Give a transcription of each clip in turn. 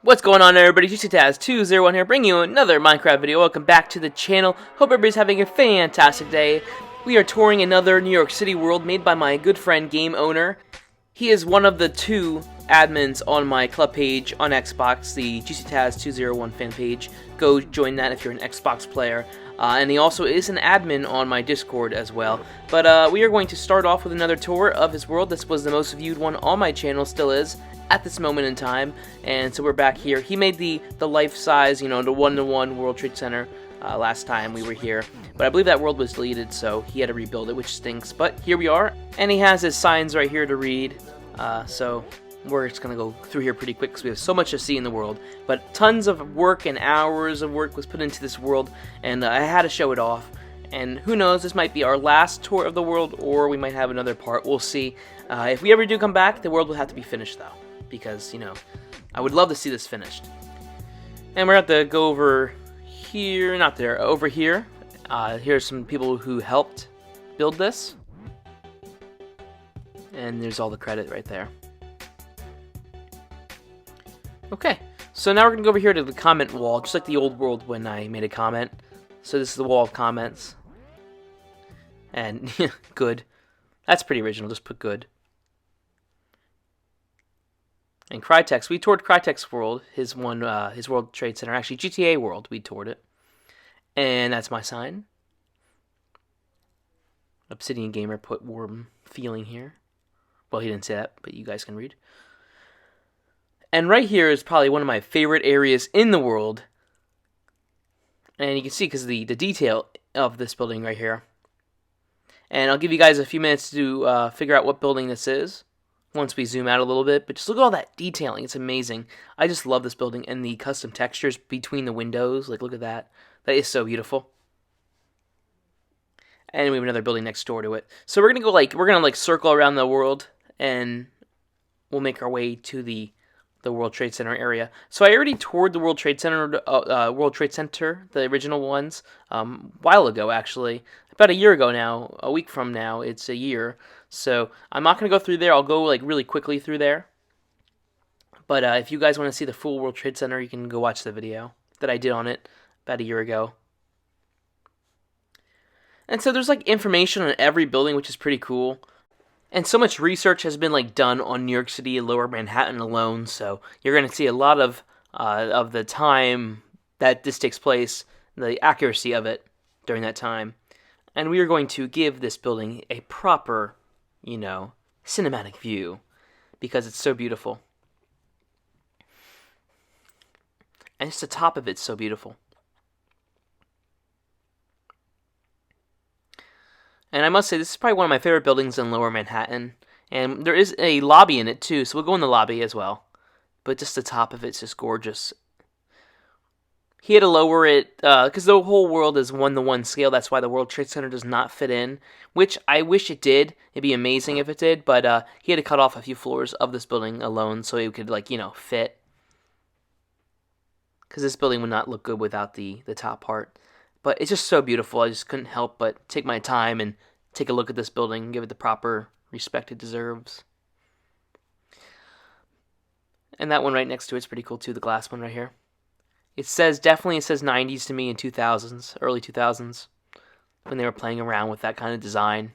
What's going on, everybody? GCTaz201 here, bringing you another Minecraft video. Welcome back to the channel. Hope everybody's having a fantastic day. We are touring another New York City world made by my good friend Game Owner. He is one of the two admins on my club page on Xbox, the GCTaz201 fan page. Go join that if you're an Xbox player. And he also is an admin on my Discord as well. But we are going to start off with another tour of his world. This was the most viewed one on my channel, still is, at this moment in time. And so we're back here. He made the life-size, the one-to-one World Trade Center last time we were here. But I believe that world was deleted, so he had to rebuild it, which stinks. But here we are. And he has his signs right here to read. So we're just going to go through here pretty quick because we have so much to see in the world. But tons of work and hours of work was put into this world, and I had to show it off. And who knows, this might be our last tour of the world, or we might have another part. We'll see. If we ever do come back, the world will have to be finished, though. Because, I would love to see this finished. And we're going to have to go over here, not there, over here. Here's some people who helped build this. And there's all the credit right there. Okay, so now we're going to go over here to the comment wall, just like the old world when I made a comment. So this is the wall of comments. And, good. That's pretty original, just put good. And Crytek's, we toured Crytek's world, his World Trade Center, actually GTA World, we toured it. And that's my sign. Obsidian Gamer put warm feeling here. Well, he didn't say that, but you guys can read. And right here is probably one of my favorite areas in the world. And you can see because the detail of this building right here. And I'll give you guys a few minutes to figure out what building this is once we zoom out a little bit. But just look at all that detailing. It's amazing. I just love this building and the custom textures between the windows. Like, look at that. That is so beautiful. And we have another building next door to it. So we're going to circle around the world, and we'll make our way to the World Trade Center area. So I already toured the World Trade Center, the original ones, a while ago, actually. About a year ago now, a week from now, it's a year. So I'm not going to go through there. I'll go really quickly through there. But if you guys want to see the full World Trade Center, you can go watch the video that I did on it about a year ago. And so there's information on every building, which is pretty cool. And so much research has been done on New York City and Lower Manhattan alone, so you're going to see a lot of the time that this takes place, the accuracy of it during that time. And we are going to give this building a proper, cinematic view because it's so beautiful. And just the top of it's so beautiful. And I must say, this is probably one of my favorite buildings in Lower Manhattan. And there is a lobby in it, too, so we'll go in the lobby as well. But just the top of it's just gorgeous. He had to lower it, because the whole world is 1-to-1 scale. That's why the World Trade Center does not fit in, which I wish it did. It'd be amazing if it did, but he had to cut off a few floors of this building alone so it could, fit. Because this building would not look good without the top part. But it's just so beautiful. I just couldn't help but take my time and take a look at this building and give it the proper respect it deserves. And that one right next to it's pretty cool too, the glass one right here. It says 90s to me in 2000s, early 2000s, when they were playing around with that kind of design,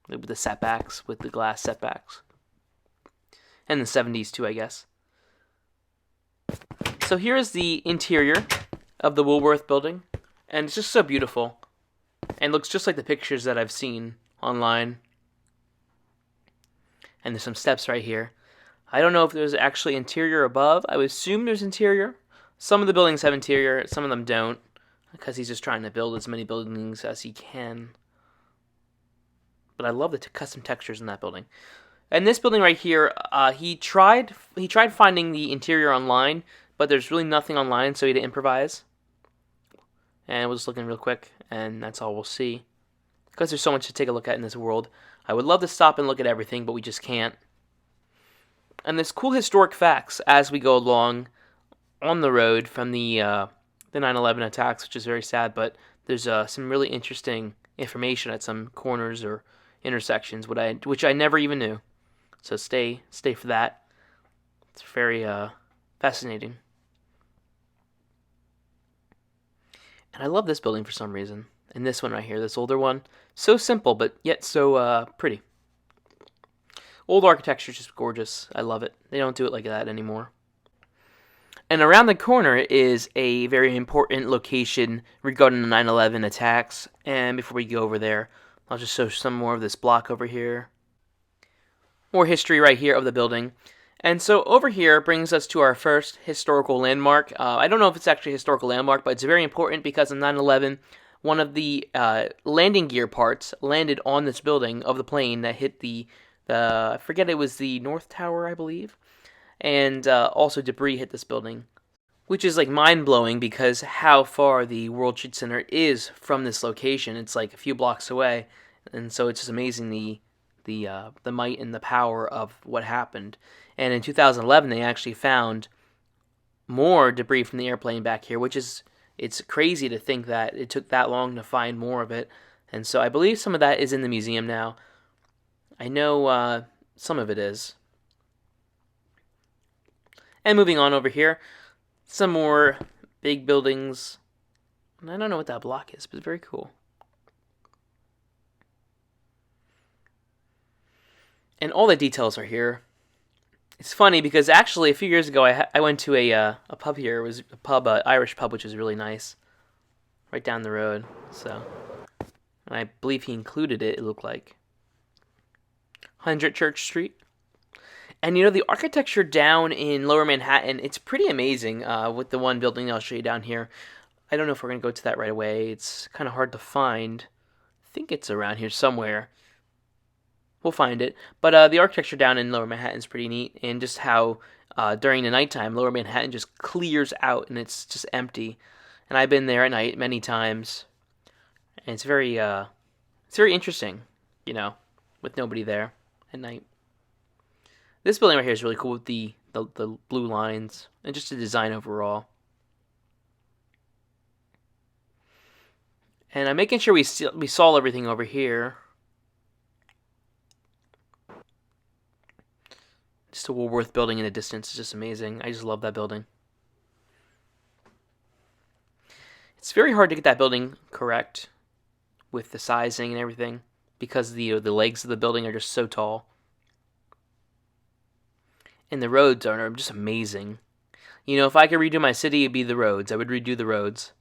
with the setbacks, with the glass setbacks. And the 70s too, I guess. So here is the interior of the Woolworth building. And it's just so beautiful. And looks just like the pictures that I've seen online. And there's some steps right here. I don't know if there's actually interior above. I would assume there's interior. Some of the buildings have interior, some of them don't. Because he's just trying to build as many buildings as he can. But I love the custom textures in that building. And this building right here, he tried finding the interior online, but there's really nothing online, so he had to improvise. And we'll just look in real quick, and that's all we'll see. Because there's so much to take a look at in this world. I would love to stop and look at everything, but we just can't. And there's cool historic facts as we go along on the road from the 9/11 attacks, which is very sad, but there's some really interesting information at some corners or intersections, which I never even knew. So stay for that. It's very fascinating. And I love this building for some reason. And this one right here, this older one. So simple, but yet so pretty. Old architecture is just gorgeous. I love it. They don't do it like that anymore. And around the corner is a very important location regarding the 9/11 attacks. And before we go over there, I'll just show some more of this block over here. More history right here of the building. And so over here brings us to our first historical landmark. I don't know if it's actually a historical landmark, but it's very important because in 9/11, one of the landing gear parts landed on this building of the plane that hit I forget, it was the North Tower, I believe. And also debris hit this building, which is like mind-blowing because how far the World Trade Center is from this location. It's like a few blocks away, and so it's just amazing the might and the power of what happened. And in 2011, they actually found more debris from the airplane back here, it's crazy to think that it took that long to find more of it. And so I believe some of that is in the museum now. I know some of it is. And moving on over here, some more big buildings. And I don't know what that block is, but it's very cool. And all the details are here. It's funny because actually a few years ago I went to a pub here. It was a pub, Irish pub, which was really nice, right down the road. So, and I believe he included it. It looked like 100 Church Street. And you know, the architecture down in Lower Manhattan, it's pretty amazing. With the one building I'll show you down here. I don't know if we're gonna go to that right away. It's kind of hard to find. I think it's around here somewhere. We'll find it. But the architecture down in Lower Manhattan is pretty neat, and just how during the nighttime, Lower Manhattan just clears out and it's just empty. And I've been there at night many times, and it's very interesting, you know, with nobody there at night. This building right here is really cool with the blue lines and just the design overall. And I'm making sure we saw everything over here. Just a Woolworth building in the distance is just amazing. I just love that building. It's very hard to get that building correct with the sizing and everything because the legs of the building are just so tall. And the roads are just amazing. You know, if I could redo my city, it'd be the roads. I would redo the roads.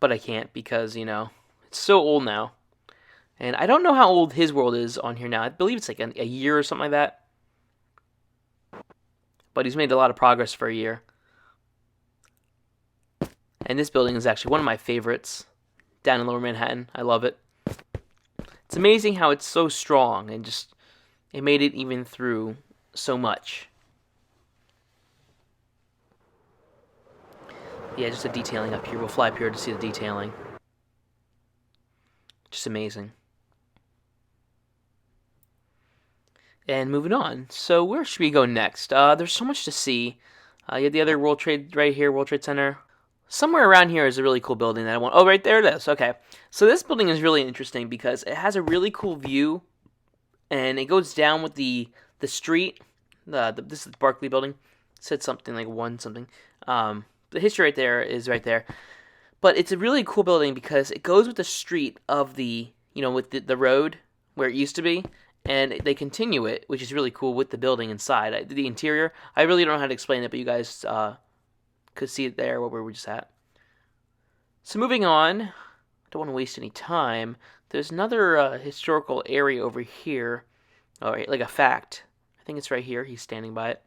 But I can't because, you know, it's so old now. And I don't know how old his world is on here now. I believe it's like a year or something like that. But he's made a lot of progress for a year. And this building is actually one of my favorites down in Lower Manhattan. I love it. It's amazing how it's so strong and just it made it even through so much. Yeah, just the detailing up here. We'll fly up here to see the detailing. Just amazing. And moving on. So where should we go next? There's so much to see. You have the other World Trade right here, World Trade Center. Somewhere around here is a really cool building that I want. Oh, right there it is. Okay. So this building is really interesting because it has a really cool view, and it goes down with the street. This is the Barclay building. It said something like one something. The history right there is right there. But it's a really cool building because it goes with the street of with the road where it used to be. And they continue it, which is really cool with the building inside. The interior, I really don't know how to explain it, but you guys could see it there where we were just at. So moving on, I don't want to waste any time. There's another historical area over here. All right, like a fact. I think it's right here. He's standing by it.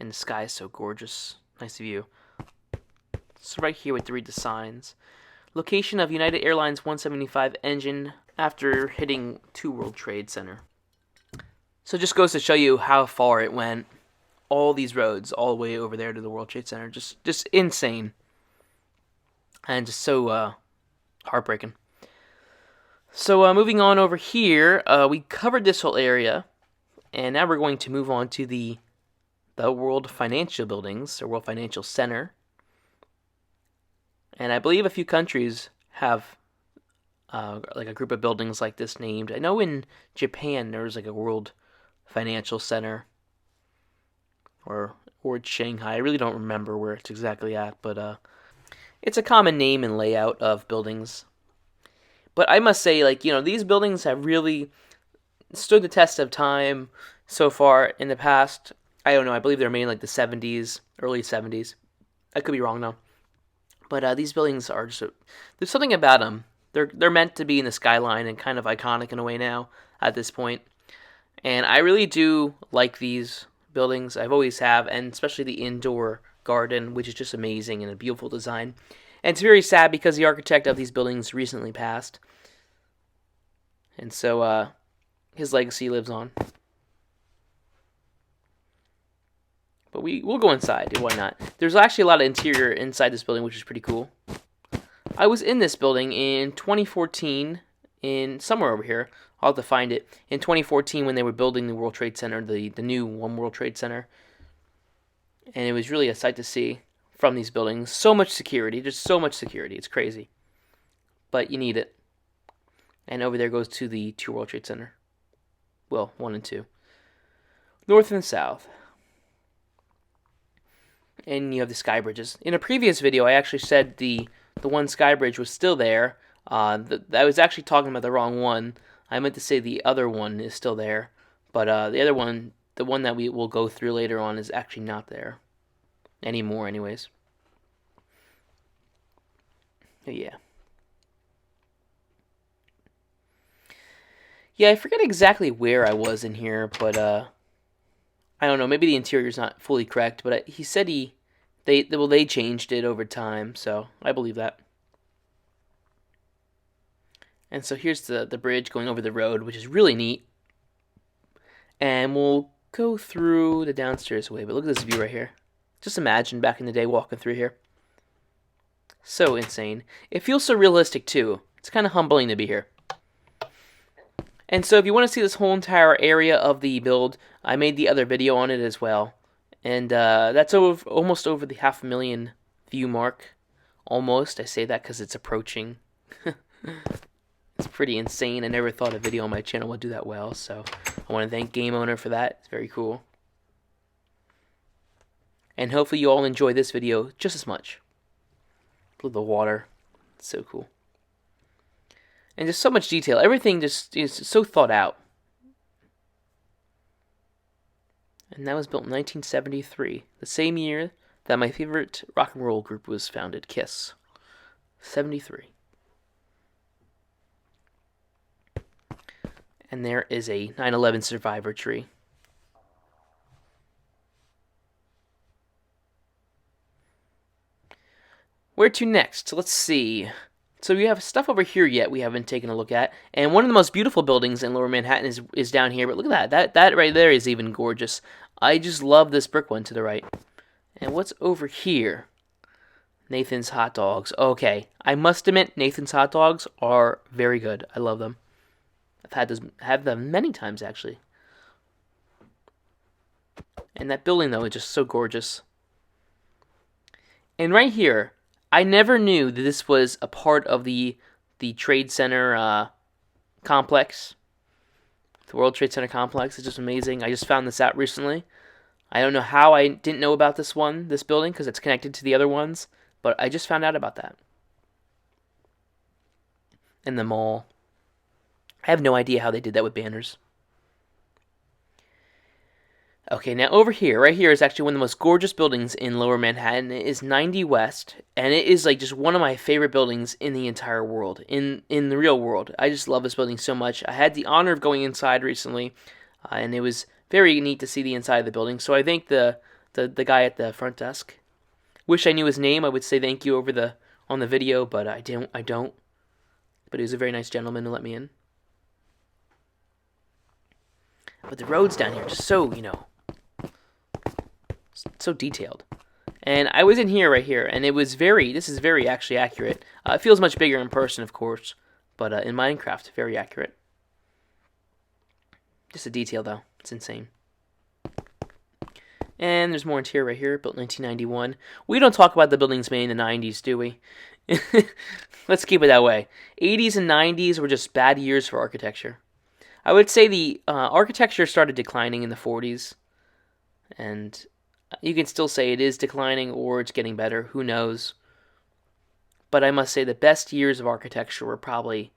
And the sky is so gorgeous. Nice view. So right here we have to read the signs. Location of United Airlines 175 engine after hitting 2 World Trade Center. So it just goes to show you how far it went. All these roads, all the way over there to the World Trade Center. Just insane. And just so heartbreaking. So moving on over here, we covered this whole area. And now we're going to move on to the World Financial Buildings, or World Financial Center. And I believe a few countries have like a group of buildings like this named. I know in Japan there was like a World Financial Center, or or it's Shanghai. I really don't remember where it's exactly at, but it's a common name and layout of buildings. But I must say, like, these buildings have really stood the test of time so far in the past. I don't know. I believe they're made in like the 70s, early 70s. I could be wrong though. But these buildings are just there's something about them. They're meant to be in the skyline and kind of iconic in a way now at this point. And I really do like these buildings. I've always have, and especially the indoor garden, which is just amazing and a beautiful design. And it's very sad because the architect of these buildings recently passed. And so his legacy lives on. But we'll go inside. Why not? There's actually a lot of interior inside this building, which is pretty cool. I was in this building in 2014, in somewhere over here. I'll have to find it. In 2014, when they were building the World Trade Center, the new One World Trade Center. And it was really a sight to see from these buildings. So much security. Just so much security. It's crazy. But you need it. And over there goes to the 2 World Trade Center. Well, 1 and 2. North and south. And you have the sky bridges. In a previous video, I actually said the one sky bridge was still there. I was actually talking about the wrong one. I meant to say the other one is still there. But the other one, the one that we will go through later on, is actually not there anymore anyways. Yeah. Yeah, I forget exactly where I was in here, but I don't know, maybe the interior's not fully correct, but he said they changed it over time, so I believe that. And so here's the bridge going over the road, which is really neat. And we'll go through the downstairs way, but look at this view right here. Just imagine back in the day walking through here. So insane. It feels so realistic too. It's kind of humbling to be here. And so if you want to see this whole entire area of the build, I made the other video on it as well. And that's almost over the 500,000 view mark. Almost. I say that because it's approaching. It's pretty insane. I never thought a video on my channel would do that well. So I want to thank Game Owner for that. It's very cool. And hopefully you all enjoy this video just as much. Look at the water. It's so cool. And just so much detail. Everything just is so thought out. And that was built in 1973. The same year that my favorite rock and roll group was founded, Kiss. 73. And there is a 9/11 survivor tree. Where to next? Let's see. So we have stuff over here yet we haven't taken a look at. And one of the most beautiful buildings in Lower Manhattan is down here. But look at that. That right there is even gorgeous. I just love this brick one to the right. And what's over here? Nathan's Hot Dogs. Okay. I must admit, Nathan's Hot Dogs are very good. I love them. I've had them many times, actually. And that building, though, is just so gorgeous. And right here, I never knew that this was a part of the Trade Center complex. The World Trade Center complex is just amazing. I just found this out recently. I don't know how I didn't know about this building, because it's connected to the other ones, but I just found out about that. And the mall. I have no idea how they did that with banners. Okay, now over here, right here is actually one of the most gorgeous buildings in Lower Manhattan. It is 90 West, and it is like just one of my favorite buildings in the entire world, in the real world. I just love this building so much. I had the honor of going inside recently, and it was very neat to see the inside of the building. So I thank the guy at the front desk. Wish I knew his name. I would say thank you on the video, but I don't. But he was a very nice gentleman who let me in. But the roads down here are just so, so detailed. And I was in here right here, and this is very actually accurate. It feels much bigger in person, of course, but in Minecraft, very accurate. Just a detail, though. It's insane. And there's more interior right here, built in 1991. We don't talk about the buildings made in the 90s, do we? Let's keep it that way. 80s and 90s were just bad years for architecture. I would say the architecture started declining in the 40s, and You can still say it is declining or it's getting better. Who knows? But I must say the best years of architecture were probably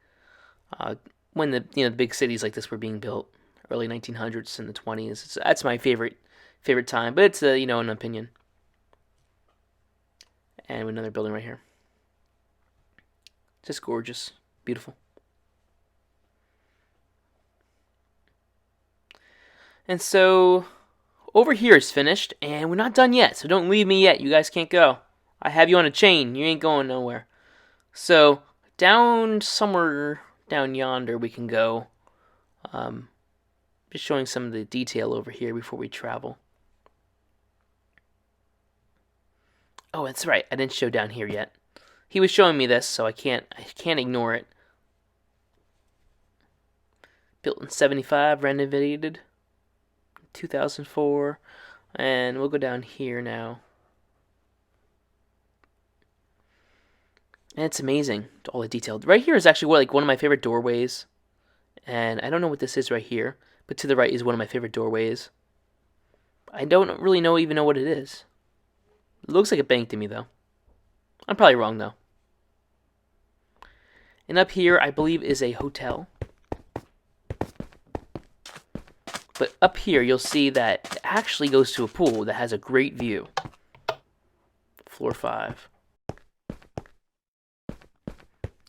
when the big cities like this were being built, early 1900s and the 20s. That's my favorite time, but it's an opinion. And another building right here, just gorgeous, beautiful. And so over here is finished, and we're not done yet. So don't leave me yet. You guys can't go. I have you on a chain. You ain't going nowhere. So down somewhere down yonder we can go. Just showing some of the detail over here before we travel. Oh, that's right. I didn't show down here yet. He was showing me this, so I can't ignore it. Built in 75, renovated 2004, and we'll go down here now. And it's amazing, all the detail. Right here is actually one of my favorite doorways. And I don't know what this is right here, but to the right is one of my favorite doorways. I don't really even know what it is. It looks like a bank to me, though. I'm probably wrong, though. And up here, I believe, is a hotel. But up here, you'll see that it actually goes to a pool that has a great view. Floor 5.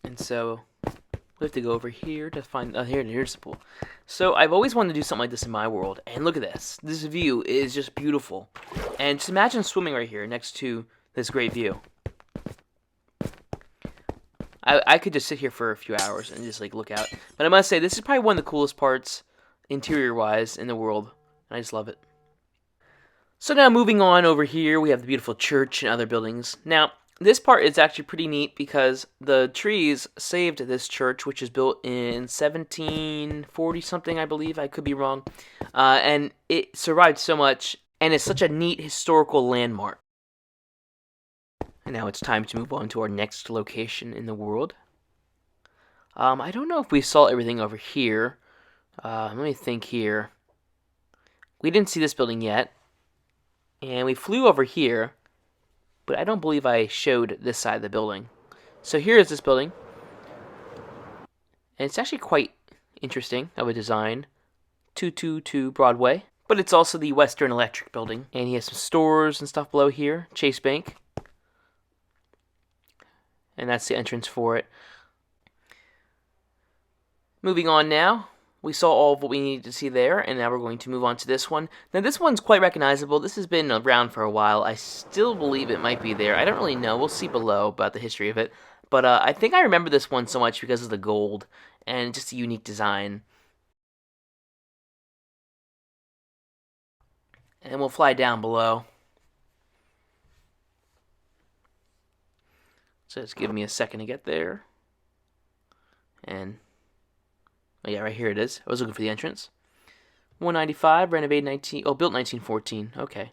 And so we have to go over here to find... here's the pool. So I've always wanted to do something like this in my world. And look at this. This view is just beautiful. And just imagine swimming right here next to this great view. I could just sit here for a few hours and just look out. But I must say, this is probably one of the coolest parts, interior-wise, in the world. And I just love it. So now moving on over here, we have the beautiful church and other buildings. Now, this part is actually pretty neat because the trees saved this church, which is built in 1740 something, I believe. I could be wrong. And it survived so much, and it's such a neat historical landmark. And now it's time to move on to our next location in the world. I don't know if we saw everything over here. Let me think here. We didn't see this building yet. And we flew over here. But I don't believe I showed this side of the building. So here is this building. And it's actually quite interesting of a design. 222 Broadway. But it's also the Western Electric building. And he has some stores and stuff below here. Chase Bank. And that's the entrance for it. Moving on now. We saw all of what we needed to see there, and now we're going to move on to this one. Now, this one's quite recognizable. This has been around for a while. I still believe it might be there. I don't really know. We'll see below about the history of it. But I think I remember this one so much because of the gold and just the unique design. And we'll fly down below. So just give me a second to get there. And... oh yeah, right here it is. I was looking for the entrance. 195, renovated built 1914. Okay.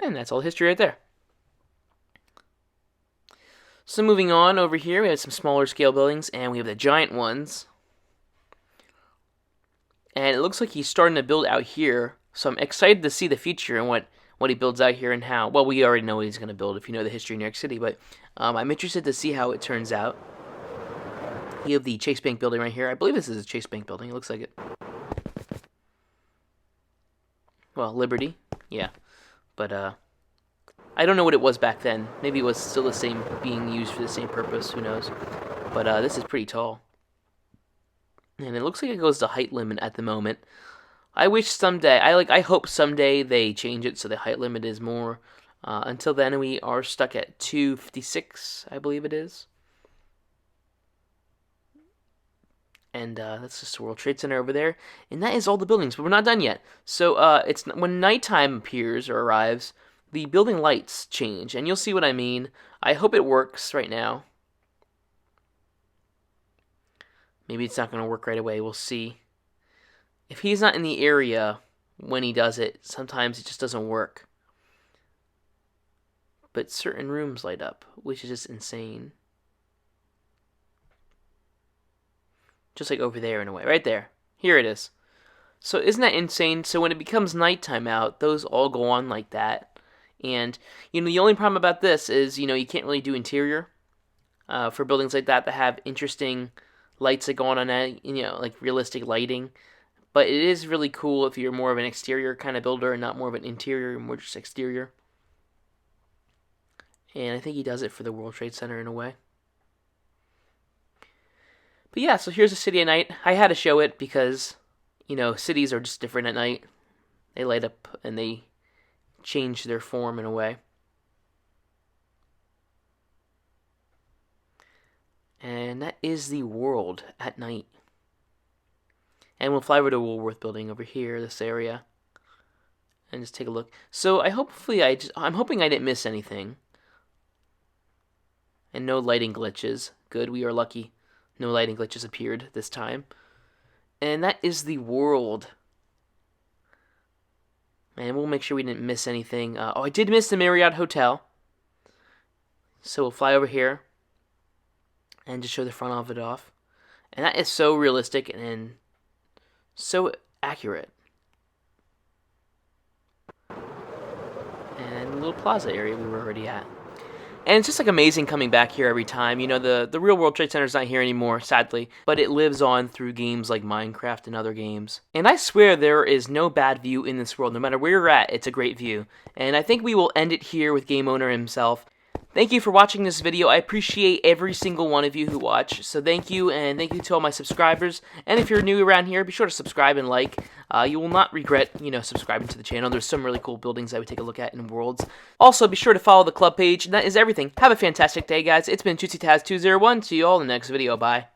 And that's all the history right there. So moving on over here, we have some smaller scale buildings, and we have the giant ones. And it looks like he's starting to build out here. So I'm excited to see the future and what he builds out here and how. Well, we already know what he's going to build if you know the history of New York City, but I'm interested to see how it turns out. You have the Chase Bank building right here. I believe this is a Chase Bank building. It looks like it. Well, Liberty. Yeah. But, I don't know what it was back then. Maybe it was still the same, being used for the same purpose. Who knows? But, this is pretty tall. And it looks like it goes to height limit at the moment. I wish someday, I hope someday they change it so the height limit is more. Until then, we are stuck at 256, I believe it is. And that's just the World Trade Center over there. And that is all the buildings, but we're not done yet. So it's when nighttime appears or arrives, the building lights change. And you'll see what I mean. I hope it works right now. Maybe it's not going to work right away. We'll see. If he's not in the area when he does it, sometimes it just doesn't work. But certain rooms light up, which is just insane. Just like over there in a way. Right there. Here it is. So isn't that insane? So when it becomes nighttime out, those all go on like that. And, the only problem about this is, you can't really do interior for buildings like that have interesting lights that go on it, like realistic lighting. But it is really cool if you're more of an exterior kind of builder and not more of an interior, more just exterior. And I think he does it for the World Trade Center in a way. But yeah, so here's a city at night. I had to show it because, cities are just different at night. They light up and they change their form in a way. And that is the world at night. And we'll fly over to Woolworth building over here, this area, and just take a look. So I'm hoping I didn't miss anything. And no lighting glitches. Good, we are lucky. No lighting glitches appeared this time. And that is the world. And we'll make sure we didn't miss anything. I did miss the Marriott Hotel. So we'll fly over here and just show the front of it off. And that is so realistic and so accurate. And the little plaza area we were already at. And it's just like amazing coming back here every time. The real World Trade Center's not here anymore, sadly, but it lives on through games like Minecraft and other games. And I swear there is no bad view in this world. No matter where you're at, it's a great view. And I think we will end it here with Game Owner himself. Thank you for watching this video. I appreciate every single one of you who watch. So thank you, and thank you to all my subscribers. And if you're new around here, be sure to subscribe and like. You will not regret, subscribing to the channel. There's some really cool buildings that we take a look at in Worlds. Also, be sure to follow the club page. And that is everything. Have a fantastic day, guys. It's been ChutsiTaz201. See you all in the next video. Bye.